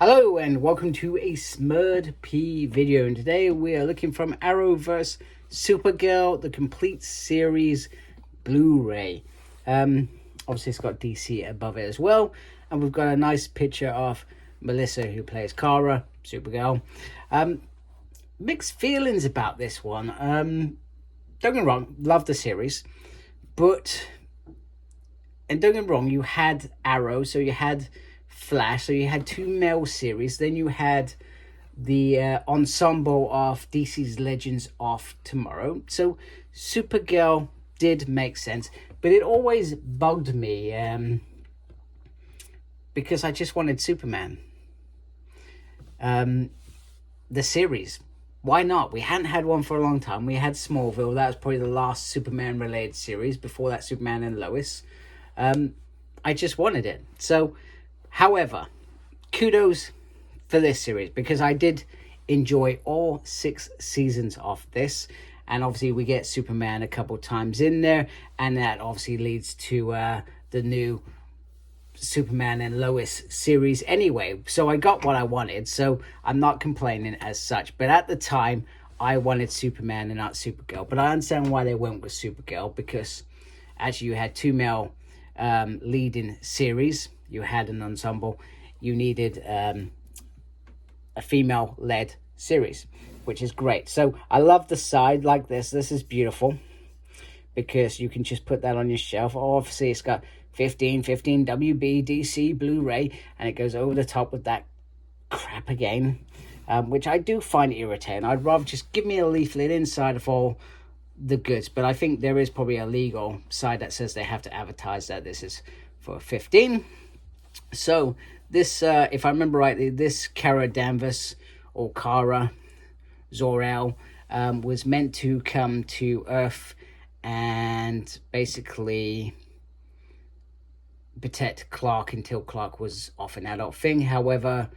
Hello and welcome to a Smurd P video, and today we are looking from Arrowverse Supergirl, the complete series Blu-ray. Obviously it's got DC above it as well, and we've got a nice picture of Melissa, who plays Kara, Supergirl. Mixed feelings about this one. Don't get me wrong, love the series, but, and don't get me wrong, you had Arrow, so you had Flash, so you had two male series, then you had the ensemble of DC's Legends of Tomorrow. So Supergirl did make sense, but it always bugged me because I just wanted Superman. The series, why not? We hadn't had one for a long time. We had Smallville, that was probably the last Superman related series. Before that, Superman and Lois. I just wanted it. So however, kudos for this series, because I did enjoy all 6 seasons of this. And obviously we get Superman a couple times in there, and that obviously leads to the new Superman and Lois series anyway. So I got what I wanted, so I'm not complaining as such. But at the time, I wanted Superman and not Supergirl. But I understand why they went with Supergirl, because actually you had two male leading series. You had an ensemble, you needed a female-led series, which is great. So I love the side like this. This is beautiful because you can just put that on your shelf. Obviously, it's got 15 WB, DC, Blu-ray, and it goes over the top with that crap again, which I do find irritating. I'd rather just give me a leaflet inside of all the goods, but I think there is probably a legal side that says they have to advertise that this is for 15. So this, if I remember rightly, this Kara Danvers, or Kara Zor-El, was meant to come to Earth and basically protect Clark until Clark was off an adult thing. However,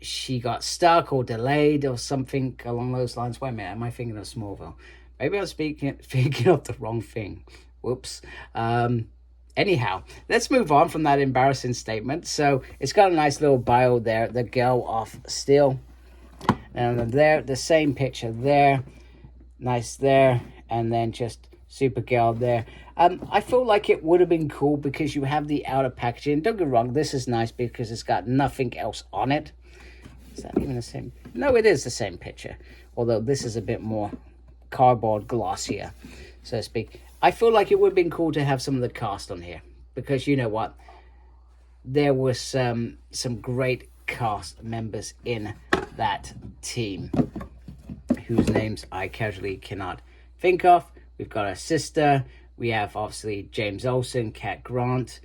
she got stuck or delayed or something along those lines. Wait a minute, am I thinking of Smallville? Maybe I'm thinking of the wrong thing. Whoops. Anyhow, let's move on from that embarrassing statement. So it's got a nice little bio there, the Girl of Steel. And there, the same picture there. Nice there. And then just Supergirl there. I feel like it would have been cool because you have the outer packaging. Don't get me wrong, this is nice because it's got nothing else on it. Is that even the same? No, it is the same picture. Although this is a bit more cardboard glossier, so to speak. I feel like it would have been cool to have some of the cast on here, because you know what? There was some great cast members in that team, whose names I casually cannot think of. We've got her sister. We have obviously James Olsen, Cat Grant,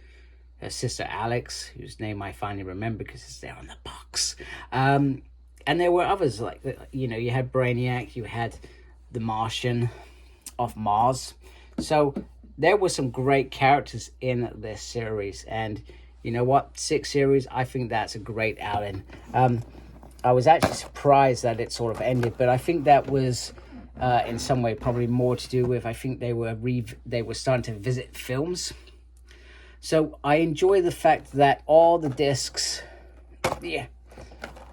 her sister Alex, whose name I finally remember because it's there on the box. And there were others, like, you know, you had Brainiac, you had the Martian of Mars. So there were some great characters in this series, and you know what, 6 series, I think that's a great outing. I was actually surprised that it sort of ended, but I think that was in some way probably more to do with, I think they were starting to visit films. So I enjoy the fact that all the discs,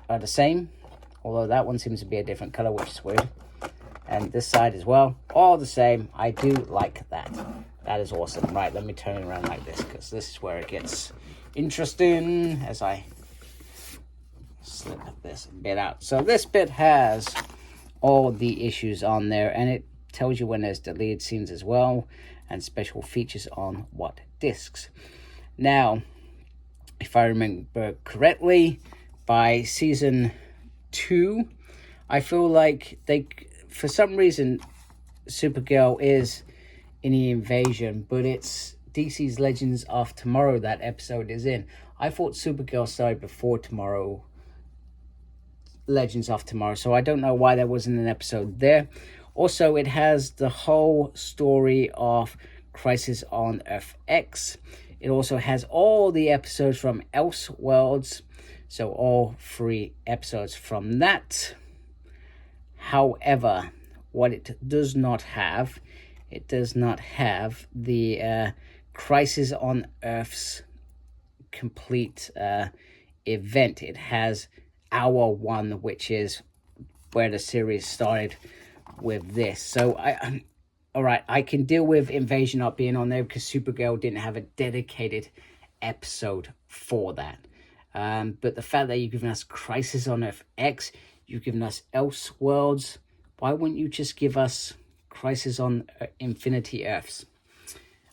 are the same, although that one seems to be a different color, which is weird. And this side as well, all the same. I do like that. That is awesome. Right, let me turn it around like this, because this is where it gets interesting as I slip this bit out. So this bit has all the issues on there, and it tells you when there's deleted scenes as well, and special features on what discs. Now, if I remember correctly, by season 2, I feel like for some reason, Supergirl is in the invasion, but it's DC's Legends of Tomorrow that episode is in. I thought Supergirl started before Tomorrow, Legends of Tomorrow, so I don't know why there wasn't an episode there. Also, it has the whole story of Crisis on Earth X. It also has all the episodes from Elseworlds, so all 3 episodes from that. However, what it does not have, it does not have the Crisis on Earth's complete event. It has hour 1, which is where the series started with this. So all right, I can deal with Invasion not being on there because Supergirl didn't have a dedicated episode for that. But the fact that you've given us Crisis on Earth X, you've given us Elseworlds, why wouldn't you just give us Crisis on Infinity Earths?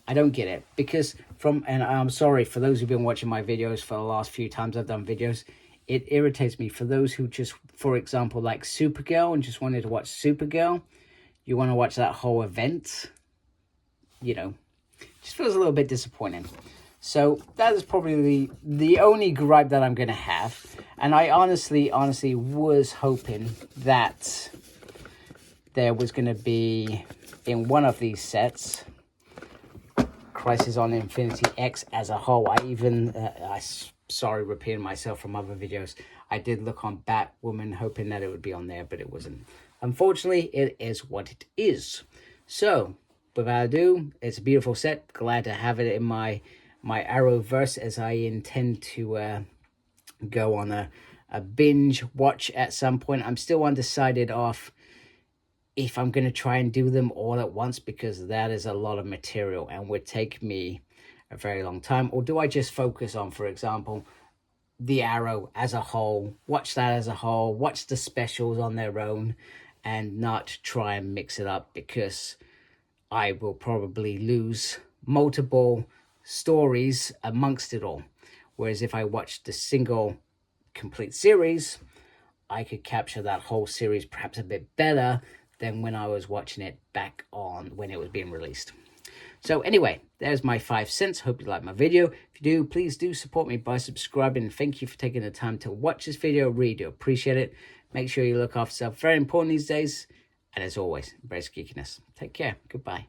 I don't get it, because and I'm sorry for those who've been watching my videos for the last few times I've done videos, it irritates me for those who just, for example, like Supergirl and just wanted to watch Supergirl, you want to watch that whole event, you know, just feels a little bit disappointing. So that is probably the only gripe that I'm going to have. And I honestly was hoping that there was going to be, in one of these sets, Crisis on Infinity X as a whole. Sorry, repeating myself from other videos. I did look on Batwoman hoping that it would be on there, but it wasn't. Unfortunately, it is what it is. So, without ado, it's a beautiful set. Glad to have it in my Arrowverse, as I intend to go on a binge watch at some point. I'm still undecided off if I'm going to try and do them all at once, because that is a lot of material and would take me a very long time. Or do I just focus on, for example, the Arrow as a whole, watch that as a whole, watch the specials on their own, and not try and mix it up, because I will probably lose multiple stories amongst it all. Whereas if I watched the single complete series, I could capture that whole series perhaps a bit better than when I was watching it back on when it was being released. So anyway, there's my 5 cents. Hope you like my video. If you do, please do support me by subscribing. Thank you for taking the time to watch this video. Really do appreciate it. Make sure you look after yourself. Very important these days. And as always, embrace geekiness. Take care. Goodbye.